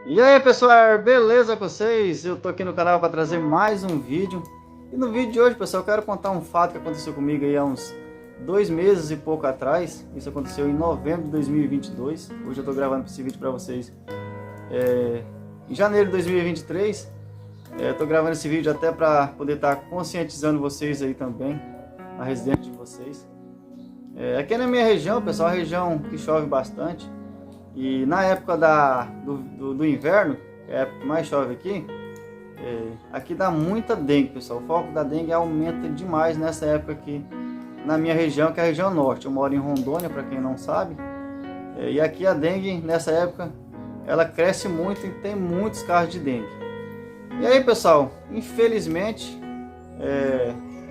E aí pessoal, beleza com vocês? Eu tô aqui no canal para trazer mais um vídeo. E no vídeo de hoje, pessoal, eu quero contar um fato que aconteceu comigo aí há uns 2 meses e pouco atrás. Isso aconteceu em novembro de 2022. Hoje eu tô gravando esse vídeo para vocês em janeiro de 2023. Eu tô gravando esse vídeo até para poder estar conscientizando vocês aí também, a residência de vocês. Aqui na minha região, pessoal, é uma região que chove bastante. E na época do inverno, que é a época que mais chove aqui, aqui dá muita dengue, pessoal. O foco da dengue aumenta demais nessa época aqui na minha região, que é a região norte. Eu moro em Rondônia, para quem não sabe. E aqui a dengue, nessa época, ela cresce muito e tem muitos casos de dengue. E aí, pessoal, infelizmente,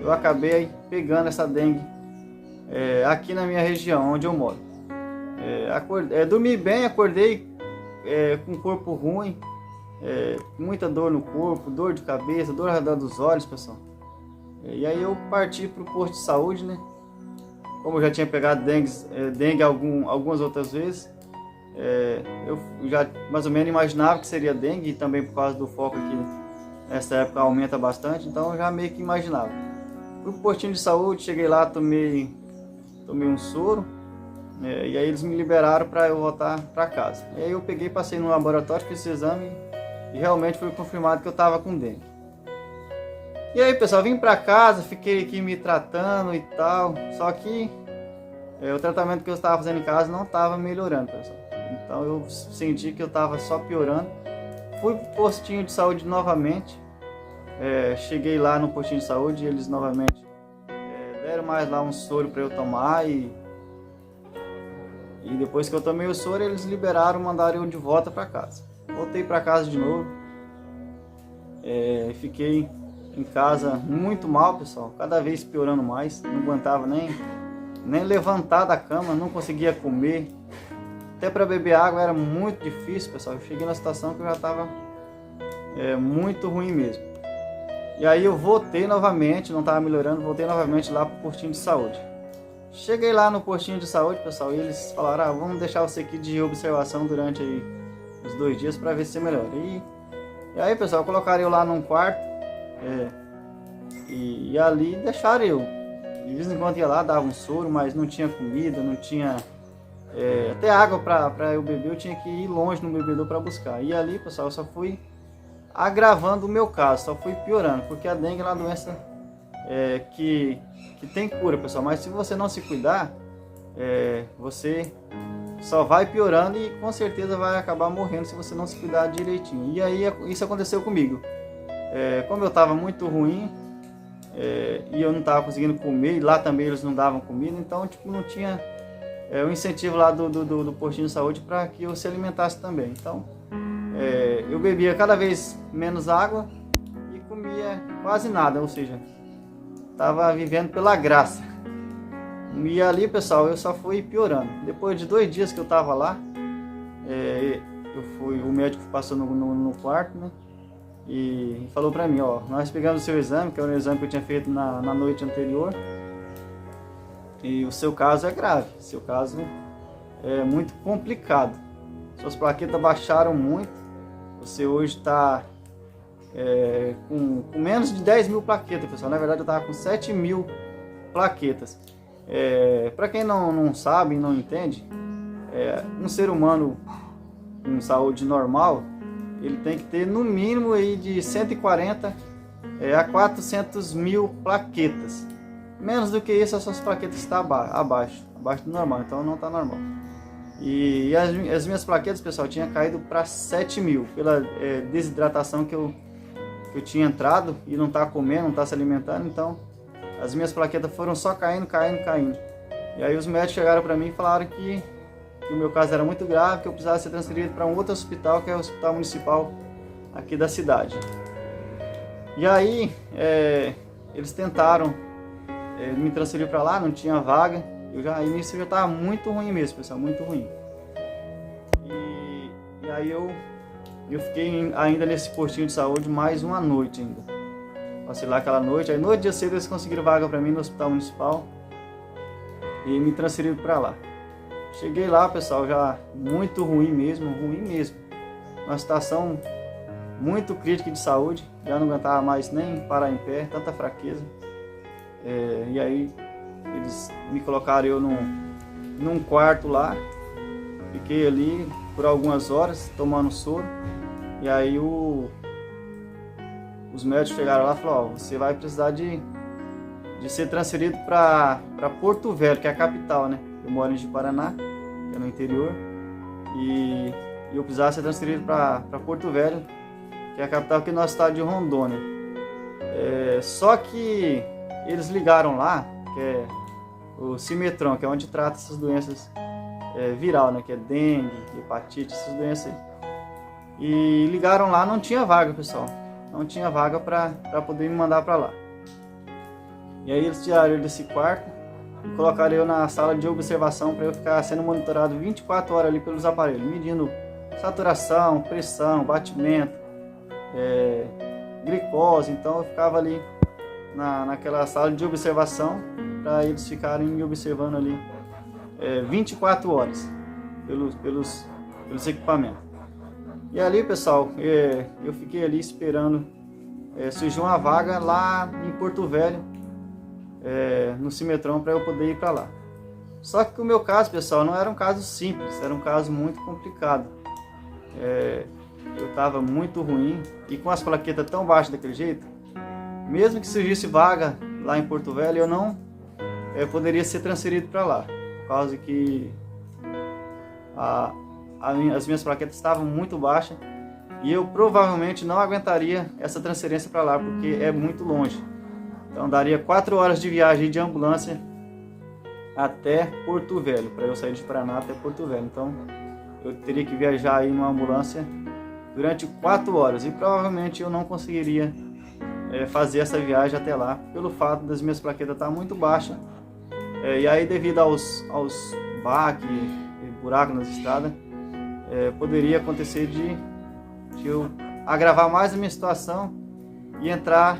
eu acabei pegando essa dengue aqui na minha região, onde eu moro. Dormi bem, acordei com o corpo ruim, muita dor no corpo, dor de cabeça, dor ao redor dos olhos, pessoal. E aí eu parti para o posto de saúde, né? Como eu já tinha pegado dengue algumas outras vezes, eu já mais ou menos imaginava que seria dengue, e também por causa do foco aqui nessa época aumenta bastante, então eu já meio que imaginava. Fui pro postinho de saúde, cheguei lá, tomei um soro. E aí eles me liberaram para eu voltar para casa. E aí eu peguei, passei no laboratório, fiz esse exame e realmente foi confirmado que eu estava com dengue. E aí, pessoal, vim para casa, fiquei aqui me tratando e tal. Só que o tratamento que eu estava fazendo em casa não estava melhorando, pessoal. Então eu senti que eu estava só piorando. Fui pro postinho de saúde novamente. Cheguei lá no postinho de saúde e eles novamente deram mais lá um soro para eu tomar e depois que eu tomei o soro, eles liberaram, mandaram eu de volta para casa. Voltei para casa de novo. Fiquei em casa muito mal, pessoal. Cada vez piorando mais. Não aguentava nem levantar da cama, não conseguia comer. Até para beber água era muito difícil, pessoal. Eu cheguei na situação que eu já estava muito ruim mesmo. E aí eu voltei novamente, não estava melhorando, voltei novamente lá para o postinho de saúde. Cheguei lá no postinho de saúde, pessoal, e eles falaram, vamos deixar você aqui de observação durante aí os 2 dias para ver se você melhora. E aí, pessoal, colocaram eu lá num quarto, e ali deixaram eu. De vez em quando ia lá, dava um soro, mas não tinha comida, não tinha até água para eu beber, eu tinha que ir longe no bebedouro para buscar. E ali, pessoal, eu só fui agravando o meu caso, só fui piorando, porque a dengue é uma doença que tem cura, pessoal, mas se você não se cuidar, você só vai piorando e com certeza vai acabar morrendo se você não se cuidar direitinho. E aí isso aconteceu comigo. Como eu estava muito ruim e eu não estava conseguindo comer, e lá também eles não davam comida, então tipo, não tinha o incentivo lá do postinho de saúde para que eu se alimentasse também. Então eu bebia cada vez menos água e comia quase nada, ou seja, estava vivendo pela graça. E ali, pessoal, eu só fui piorando. Depois de 2 dias que eu estava lá, o médico passou no quarto, né? E falou para mim, nós pegamos o seu exame, que é o exame que eu tinha feito na noite anterior, e o seu caso é grave, o seu caso é muito complicado. Suas plaquetas baixaram muito, você hoje está com menos de 10 mil plaquetas, pessoal. Na verdade eu estava com 7 mil plaquetas. Para quem não sabe, não entende, um ser humano com saúde normal, ele tem que ter no mínimo aí de 140 a 400 mil plaquetas. Menos do que isso, as suas plaquetas estão abaixo do normal, então não está normal. E as minhas plaquetas, pessoal, tinha caído para 7 mil pela desidratação que eu tinha entrado e não tá comendo, não tá se alimentando, então as minhas plaquetas foram só caindo. E aí os médicos chegaram para mim e falaram que o meu caso era muito grave, que eu precisava ser transferido para um outro hospital, que é o hospital municipal aqui da cidade. E aí eles tentaram me transferir para lá, não tinha vaga. Início eu já estava muito ruim mesmo, pessoal, muito ruim. E aí eu fiquei ainda nesse postinho de saúde mais uma noite ainda. Passei lá aquela noite, aí no dia cedo eles conseguiram vaga para mim no hospital municipal e me transferiram para lá. Cheguei lá, pessoal, já muito ruim mesmo, uma situação muito crítica de saúde, já não aguentava mais nem parar em pé, tanta fraqueza. E aí eles me colocaram eu num quarto lá, fiquei ali por algumas horas tomando soro, e aí os médicos chegaram lá e falaram: ó, você vai precisar de ser transferido para Porto Velho, que é a capital, né? Eu moro em Ji-Paraná, que é no interior, e eu precisava ser transferido para Porto Velho, que é a capital aqui no nosso estado de Rondônia. Só que eles ligaram lá, que é o Cimetron, que é onde trata essas doenças viral, né? Que é dengue, hepatite, essas doenças aí. E ligaram lá, não tinha vaga, pessoal. Não tinha vaga para poder me mandar para lá. E aí eles tiraram eu desse quarto e colocaram eu na sala de observação para eu ficar sendo monitorado 24 horas ali pelos aparelhos, medindo saturação, pressão, batimento, glicose. Então eu ficava ali naquela sala de observação para eles ficarem me observando ali 24 horas pelos equipamentos. E ali, pessoal, eu fiquei ali esperando surgir uma vaga lá em Porto Velho, no Cimetron, para eu poder ir para lá. Só que o meu caso, pessoal, não era um caso simples, era um caso muito complicado. Eu estava muito ruim e com as plaquetas tão baixas daquele jeito, mesmo que surgisse vaga lá em Porto Velho, eu não poderia ser transferido para lá, por causa que as minhas plaquetas estavam muito baixas e eu provavelmente não aguentaria essa transferência para lá, porque é muito longe. Então daria 4 horas de viagem de ambulância até Porto Velho, para eu sair de Paraná até Porto Velho. Então eu teria que viajar aí numa ambulância durante 4 horas e provavelmente eu não conseguiria fazer essa viagem até lá, pelo fato das minhas plaquetas estar muito baixas. E aí, devido aos baques e buracos nas estradas, poderia acontecer de eu agravar mais a minha situação e entrar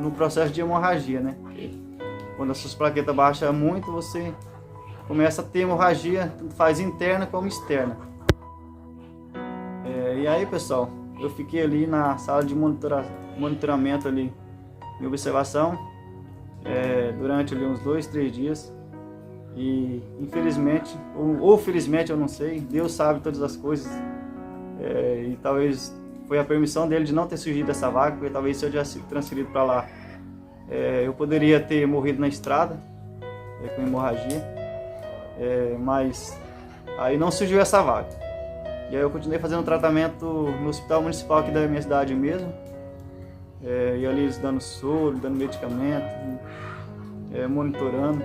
no processo de hemorragia, né? Porque quando as suas plaquetas baixam muito, você começa a ter hemorragia, tanto faz interna como externa. E aí, pessoal, eu fiquei ali na sala de monitoramento ali, em observação, durante ali uns 2, 3 dias. E infelizmente, ou felizmente, eu não sei, Deus sabe todas as coisas, e talvez foi a permissão dele de não ter surgido essa vaga, porque talvez se eu tivesse sido transferido para lá, eu poderia ter morrido na estrada, com hemorragia, mas aí não surgiu essa vaga. E aí eu continuei fazendo tratamento no hospital municipal aqui da minha cidade mesmo, e ali eles dando soro, dando medicamento, monitorando.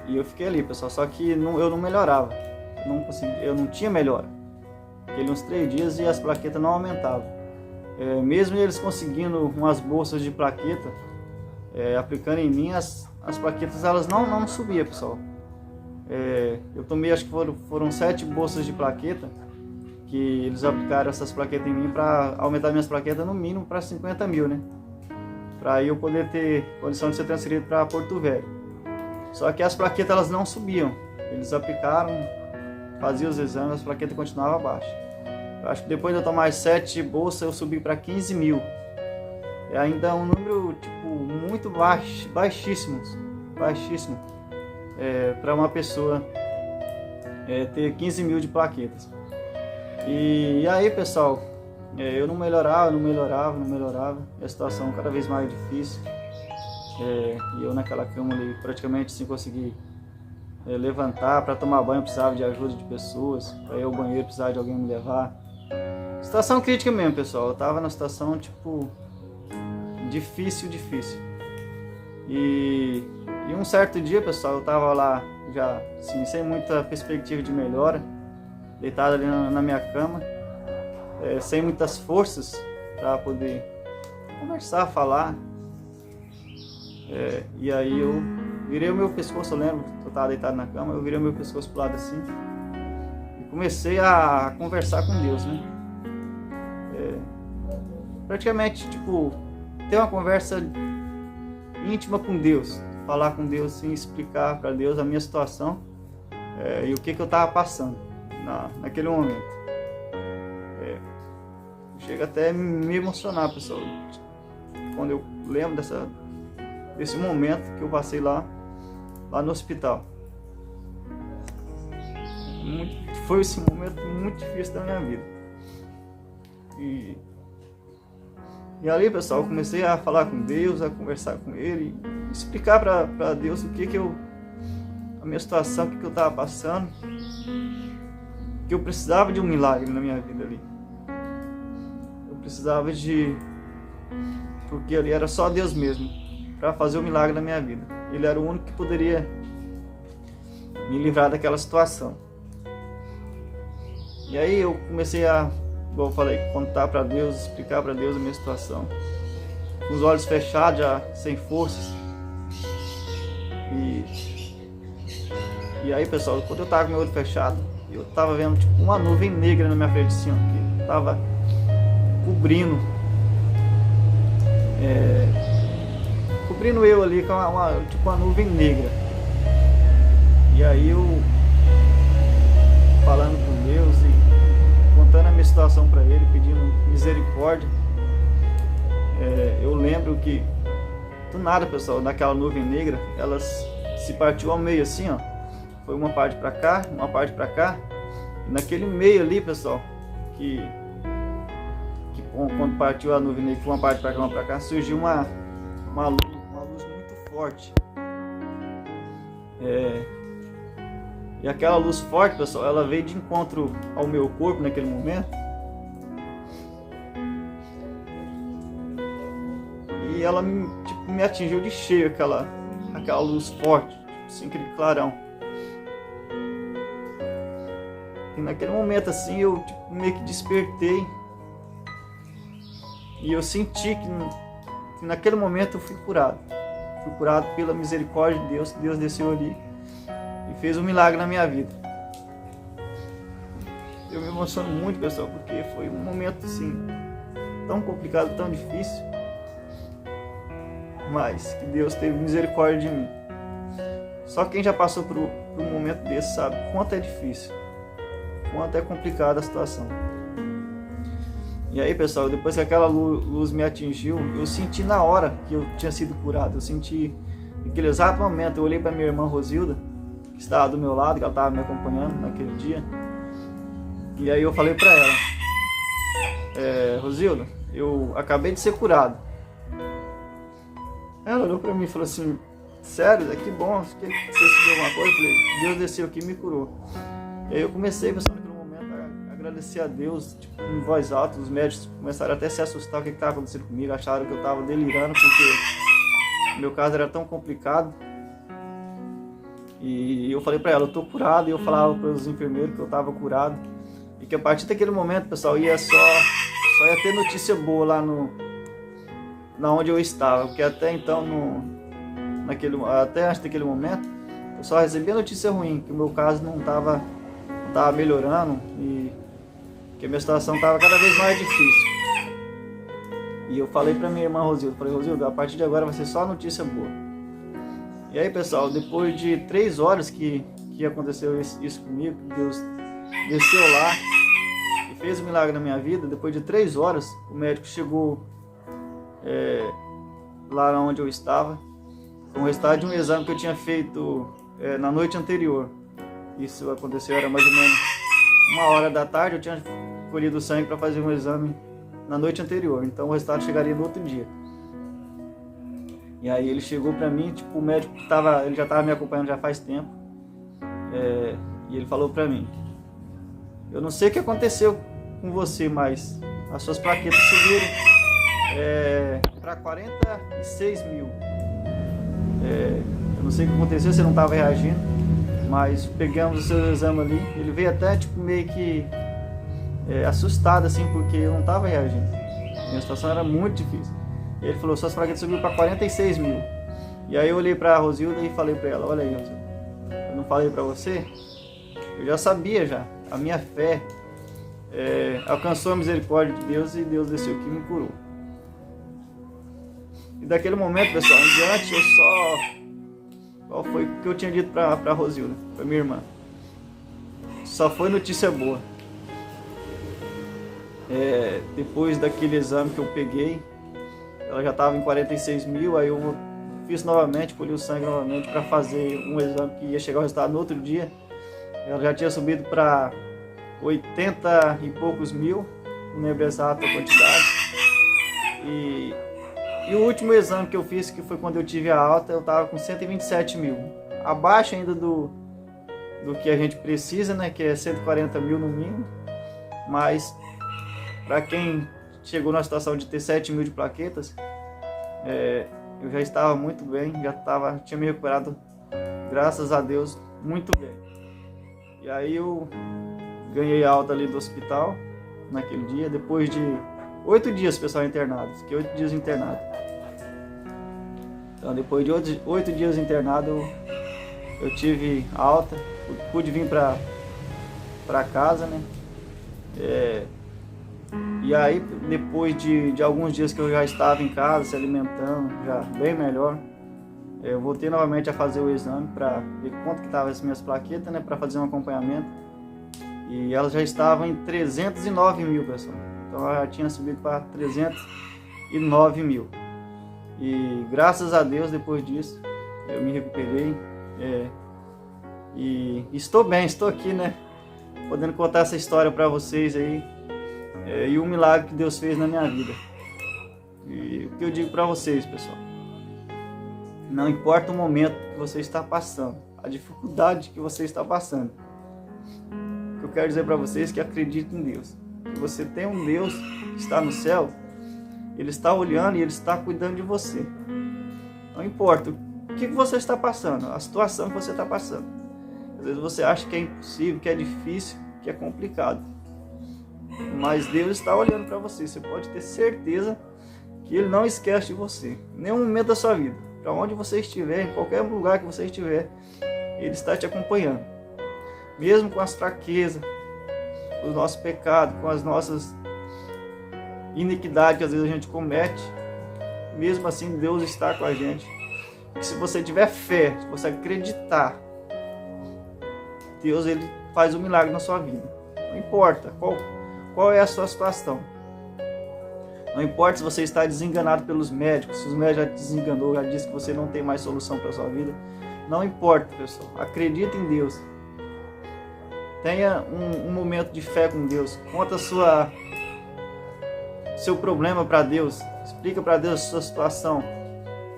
E eu fiquei ali, pessoal, só que eu não melhorava, eu não tinha melhora. Fiquei uns 3 dias e as plaquetas não aumentavam. Mesmo eles conseguindo umas bolsas de plaqueta, aplicando em mim, as plaquetas elas não subiam, pessoal. Eu tomei, acho que foram 7 bolsas de plaqueta, que eles aplicaram essas plaquetas em mim para aumentar minhas plaquetas no mínimo para 50 mil, né? Para eu poder ter condição de ser transferido para Porto Velho. Só que as plaquetas elas não subiam. Eles aplicaram, faziam os exames, as plaquetas continuavam baixas. Eu acho que depois de eu tomar 7 bolsas, eu subi para 15 mil. É ainda um número muito baixíssimo. Para uma pessoa ter 15 mil de plaquetas. E aí, pessoal, eu não melhorava. E a situação cada vez mais difícil. E eu naquela cama ali, praticamente sem conseguir levantar. Para tomar banho precisava de ajuda de pessoas, para ir ao banheiro precisava de alguém me levar. Situação crítica mesmo, pessoal. Eu tava numa situação difícil. E um certo dia, pessoal, eu tava lá já assim, sem muita perspectiva de melhora, deitado ali na minha cama, sem muitas forças para poder conversar, falar. E aí eu virei o meu pescoço, eu lembro que eu estava deitado na cama, eu virei o meu pescoço pro lado assim e comecei a conversar com Deus, né? Praticamente, ter uma conversa íntima com Deus, falar com Deus, assim, explicar para Deus a minha situação e o que eu estava passando naquele momento. chega até a me emocionar, pessoal, quando eu lembro desse momento que eu passei lá no hospital. Foi esse momento muito difícil da minha vida. E ali, pessoal, eu comecei a falar com Deus, a conversar com Ele, explicar para Deus a minha situação, o que eu estava passando, que eu precisava de um milagre na minha vida ali. Eu precisava porque ali era só Deus mesmo para fazer o milagre na minha vida. Ele era o único que poderia me livrar daquela situação. E aí eu comecei igual eu falei, contar para Deus, explicar para Deus a minha situação, com os olhos fechados, já sem forças. E aí, pessoal, quando eu tava com meu olho fechado, eu tava vendo tipo uma nuvem negra na minha frente, assim, ó, que tava cobrindo eu ali com uma nuvem negra. E aí eu falando com Deus e contando a minha situação para Ele, pedindo misericórdia. Eu lembro que do nada, pessoal, naquela nuvem negra, ela se partiu ao meio assim, ó. Foi uma parte para cá, uma parte para cá. E naquele meio ali, pessoal, que quando partiu a nuvem negra, uma parte para cá, uma para cá, surgiu uma luz muito forte. E aquela luz forte, pessoal, ela veio de encontro ao meu corpo naquele momento. E ela me atingiu de cheio, aquela luz forte, assim, aquele clarão. E naquele momento assim eu meio que despertei. E eu senti que naquele momento eu fui curado. Fui curado pela misericórdia de Deus. Deus desceu ali e fez um milagre na minha vida. Eu me emociono muito, pessoal, porque foi um momento assim tão complicado, tão difícil, mas que Deus teve misericórdia de mim. Só quem já passou por um momento desse sabe quanto é difícil, quanto é complicada a situação. E aí, pessoal, depois que aquela luz me atingiu, eu senti na hora que eu tinha sido curado. Eu senti naquele exato momento. Eu olhei para minha irmã Rosilda, que estava do meu lado, que ela estava me acompanhando naquele dia. E aí eu falei para ela: Rosilda, eu acabei de ser curado. Ela olhou para mim e falou assim: sério? Que bom, você sentiu alguma coisa? Eu falei: Deus desceu aqui e me curou. E aí eu comecei, pessoal, naquele momento a agradecer a Deus, tipo, em voz alta. Os médicos começaram até a se assustar o que estava acontecendo comigo, acharam que eu estava delirando porque o meu caso era tão complicado. E eu falei para ela: eu tô curado. E eu falava para os enfermeiros que eu estava curado e que a partir daquele momento, pessoal, só ia ter notícia boa lá na onde eu estava, porque até então, até antes daquele momento, eu só recebia notícia ruim, que o meu caso não estava melhorando e que a minha situação estava cada vez mais difícil. E eu falei para minha irmã Rosilda, Rosilda, a partir de agora vai ser só notícia boa. E aí, pessoal, depois de 3 horas que aconteceu isso comigo, Deus desceu lá e fez um milagre na minha vida. Depois de 3 horas, o médico chegou lá onde eu estava, com o resultado de um exame que eu tinha feito na noite anterior. Isso aconteceu, era mais ou menos 1h da tarde. Eu tinha colhido sangue para fazer um exame na noite anterior, então o resultado chegaria no outro dia. E aí ele chegou para mim, tipo, o médico ele já estava me acompanhando já faz tempo, e ele falou para mim: eu não sei o que aconteceu com você, mas as suas plaquetas subiram para 46 mil. Eu não sei o que aconteceu, você não estava reagindo, mas pegamos o seu exame ali. Ele veio até tipo meio que assustado assim, porque eu não estava reagindo. Minha situação era muito difícil. E ele falou: suas plaquetas subiram para 46 mil. E aí eu olhei para a Rosilda e falei para ela: olha aí, Rosilda, eu não falei para você? Eu já sabia já. A minha fé alcançou a misericórdia de Deus e Deus desceu aqui e me curou. E daquele momento, pessoal, em diante, qual foi o que eu tinha dito para a Rosilda, para minha irmã? Só foi notícia boa. Depois daquele exame que eu peguei, ela já estava em 46 mil, aí eu fiz novamente, colhi o sangue novamente para fazer um exame que ia chegar o resultado no outro dia. Ela já tinha subido para 80 e poucos mil, não lembro a exata quantidade. E o último exame que eu fiz, que foi quando eu tive a alta, eu estava com 127 mil. Abaixo ainda do que a gente precisa, né, que é 140 mil no mínimo. Mas para quem chegou na situação de ter 7 mil de plaquetas, eu já estava muito bem, tinha me recuperado, graças a Deus, muito bem. E aí eu ganhei alta ali do hospital naquele dia, depois de 8 dias, pessoal, internado. Fiquei 8 dias internado. Então, depois de 8 dias internado, eu tive alta, pude vir para casa, né? E aí, depois de alguns dias que eu já estava em casa, se alimentando, já bem melhor, eu voltei novamente a fazer o exame para ver quanto que estavam as minhas plaquetas, né? Para fazer um acompanhamento. E elas já estavam em 309 mil, pessoal. Então ela já tinha subido para 309 mil. E graças a Deus, depois disso, eu me recuperei. E estou bem, estou aqui, né? Podendo contar essa história para vocês aí. E o milagre que Deus fez na minha vida. E o que eu digo para vocês, pessoal: não importa o momento que você está passando, a dificuldade que você está passando, o que eu quero dizer para vocês é que acreditem em Deus. Que você tem um Deus que está no céu, Ele está olhando e Ele está cuidando de você. Não importa o que você está passando, a situação que você está passando. Às vezes você acha que é impossível, que é difícil, que é complicado. Mas Deus está olhando para você. Você pode ter certeza que Ele não esquece de você, em nenhum momento da sua vida. Para onde você estiver, em qualquer lugar que você estiver, Ele está te acompanhando. Mesmo com as fraquezas, com os nossos pecados, com as nossas iniquidades que às vezes a gente comete, mesmo assim Deus está com a gente. E se você tiver fé, se você acreditar, Deus, Ele faz um milagre na sua vida. Não importa qual é a sua situação. Não importa se você está desenganado pelos médicos, se os médicos já te desenganou, já disse que você não tem mais solução para a sua vida. Não importa, pessoal. Acredita em Deus. Tenha um momento de fé com Deus. Conta seu problema para Deus. Explica para Deus a sua situação.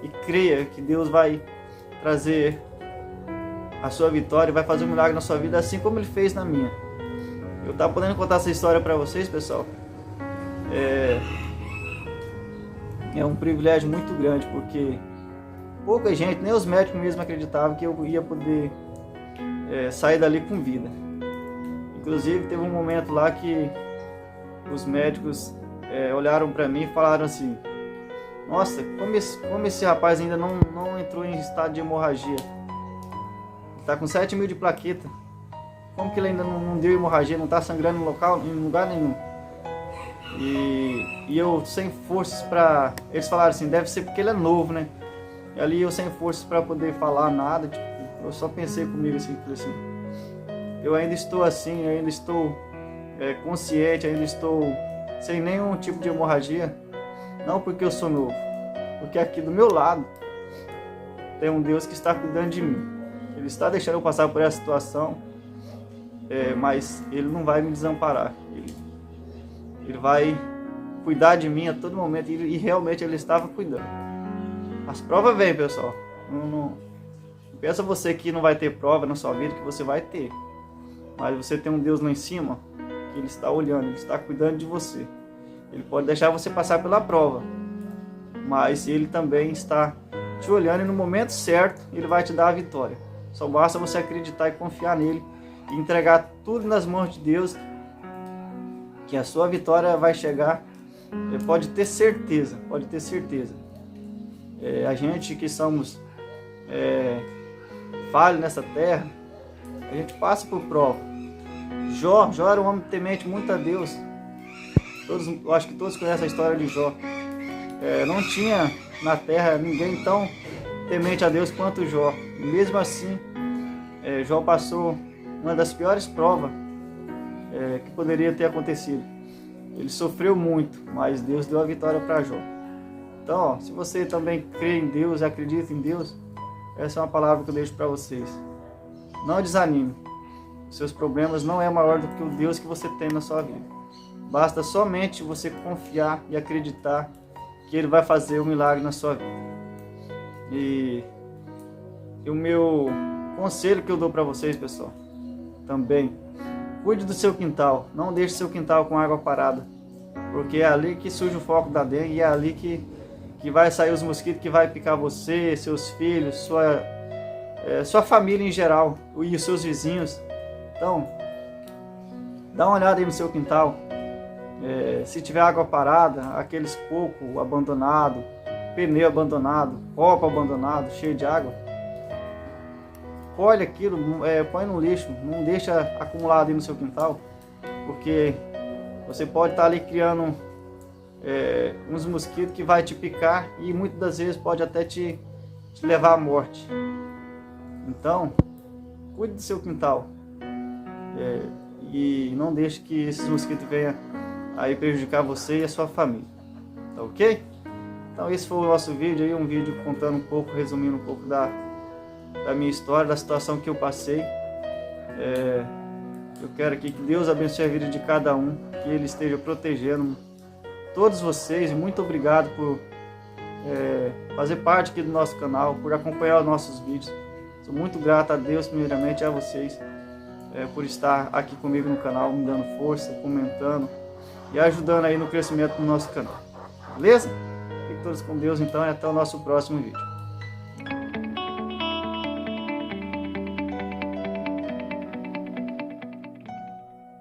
E creia que Deus vai trazer a sua vitória, vai fazer um milagre na sua vida, assim como Ele fez na minha. Eu estava podendo contar essa história para vocês, pessoal. É um privilégio muito grande, porque pouca gente, nem os médicos mesmo acreditavam que eu ia poder sair dali com vida. Inclusive teve um momento lá que os médicos olharam para mim e falaram assim: nossa, como esse rapaz ainda não entrou em estado de hemorragia? Ele está com 7 mil de plaqueta. Como que ele ainda não deu hemorragia, não está sangrando em lugar nenhum? E eu sem forças para... Eles falaram assim, deve ser porque ele é novo, né? E ali eu sem forças para poder falar nada, tipo, eu só pensei comigo assim, eu ainda estou assim, eu ainda estou consciente, ainda estou sem nenhum tipo de hemorragia. Não porque eu sou novo, porque aqui do meu lado tem um Deus que está cuidando de mim. Ele está deixando eu passar por essa situação, mas Ele não vai me desamparar. Ele vai cuidar de mim a todo momento, e realmente Ele estava cuidando. As provas vêm, pessoal. Não pensa você que não vai ter prova na sua vida, que você vai ter. Mas você tem um Deus lá em cima, que Ele está olhando, Ele está cuidando de você. Ele pode deixar você passar pela prova, mas Ele também está te olhando, e no momento certo Ele vai te dar a vitória. Só basta você acreditar e confiar nele, e entregar tudo nas mãos de Deus, que a sua vitória vai chegar. Pode ter certeza, pode ter certeza. A gente que somos falhos nessa terra, a gente passa por prova. Jó era um homem temente muito a Deus. Eu acho que todos conhecem a história de Jó. Não tinha na terra ninguém tão temente a Deus quanto Jó. E mesmo assim, Jó passou uma das piores provas que poderia ter acontecido. Ele sofreu muito, mas Deus deu a vitória para Jó. Então, ó, se você também crê em Deus e acredita em Deus, essa é uma palavra que eu deixo para vocês. Não desanime. Os seus problemas não é maior do que o Deus que você tem na sua vida. Basta somente você confiar e acreditar que Ele vai fazer um milagre na sua vida. E o meu conselho que eu dou para vocês, pessoal, também, cuide do seu quintal. Não deixe seu quintal com água parada, porque é ali que surge o foco da dengue e é ali que vai sair os mosquitos que vai picar você, seus filhos, sua família em geral e os seus vizinhos. Então, dá uma olhada aí no seu quintal. Se tiver água parada, aqueles cocos abandonados, pneu abandonado, copo abandonado, cheio de água, colhe aquilo, põe no lixo, não deixa acumulado aí no seu quintal, porque você pode estar ali criando uns mosquitos que vai te picar e muitas das vezes pode até te levar à morte. Então, cuide do seu quintal e não deixe que esses mosquitos venham aí prejudicar você e a sua família, tá ok? Então esse foi o nosso vídeo aí, um vídeo contando um pouco, resumindo um pouco da minha história, da situação que eu passei. Eu quero aqui que Deus abençoe a vida de cada um, que Ele esteja protegendo todos vocês. Muito obrigado por fazer parte aqui do nosso canal, por acompanhar os nossos vídeos. Sou muito grato a Deus, primeiramente, a vocês, por estar aqui comigo no canal, me dando força, comentando e ajudando aí no crescimento do nosso canal. Beleza? Fiquem todos com Deus então e até o nosso próximo vídeo.